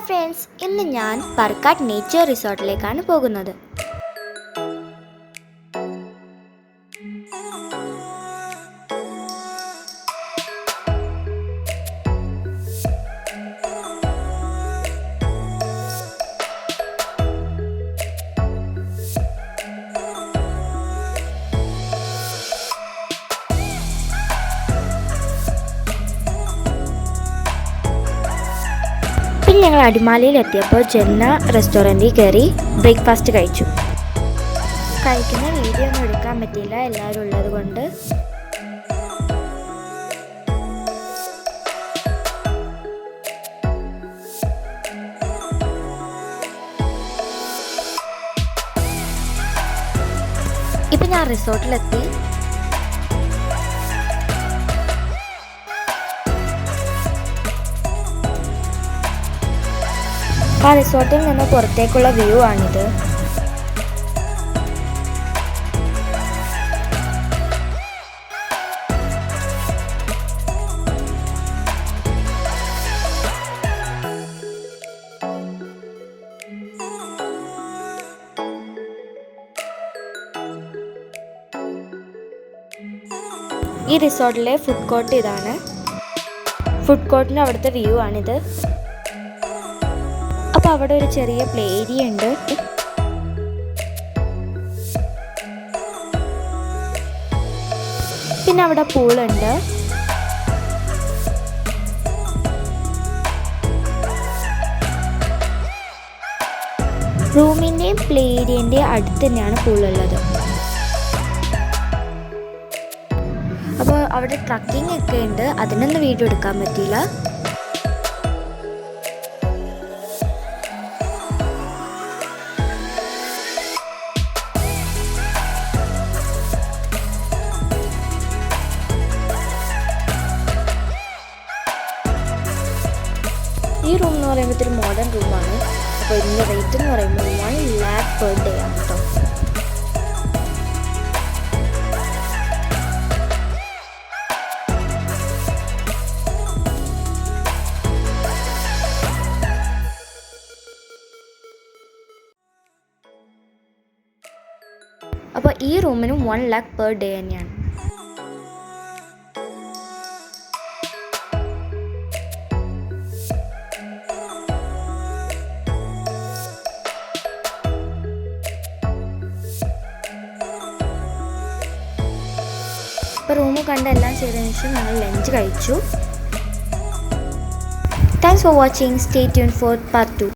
Hi friends, ഇന്ന് ഞാൻ പർക്കാട്ട് nature റിസോർട്ടിലേക്കാണ് പോകുന്നത്. പിന്നെ ഞങ്ങൾ അടിമാലിയിലെത്തിയപ്പോൾ ജന്ന റെസ്റ്റോറൻറ്റിൽ കയറി ബ്രേക്ക്ഫാസ്റ്റ് കഴിച്ചു. കഴിക്കുന്ന വീഡിയോ ഒന്നും എടുക്കാൻ പറ്റിയില്ല, എല്ലാവരും ഉള്ളത് കൊണ്ട്. ഇപ്പം ഞാൻ റിസോർട്ടിലെത്തി. ആ റിസോർട്ടിൽ നിന്ന് പുറത്തേക്കുള്ള വ്യൂ ആണിത്. ഈ റിസോർട്ടിലെ ഫുഡ് കോർട്ട് ഇതാണ്. ഫുഡ് കോർട്ടിൻ്റെ അവിടുത്തെ വ്യൂ ആണിത്. അപ്പോൾ അവിടെ ഒരു ചെറിയ പ്ലേ ഏരിയ ഉണ്ട്. പിന്നെ അവിടെ പൂളുണ്ട്. റൂമിൻ്റെയും പ്ലേ ഏരിയൻ്റെയും അടുത്ത് തന്നെയാണ് പൂളുള്ളത്. അപ്പോൾ അവിടെ ട്രക്കിംഗ് ഒക്കെ ഉണ്ട്, അതിനൊന്നും വീഡിയോ എടുക്കാൻ പറ്റിയില്ല. ഈ റൂം എന്ന് പറയുമ്പോൾ ഇത്തിരി മോഡേൺ റൂമാണ്. അപ്പോൾ ഇതിൻ്റെ റേറ്റ് എന്ന് പറയുമ്പോൾ 1 lakh per day ആണ് കേട്ടോ. അപ്പോൾ ഈ റൂമിനും 1 lakh per day തന്നെയാണ്. അപ്പോൾ റൂം കണ്ട് എല്ലാം ചെയ്തതിനു ശേഷം ഞങ്ങൾ ലഞ്ച് കഴിച്ചു. Thanks for watching. Stay tune four part 2.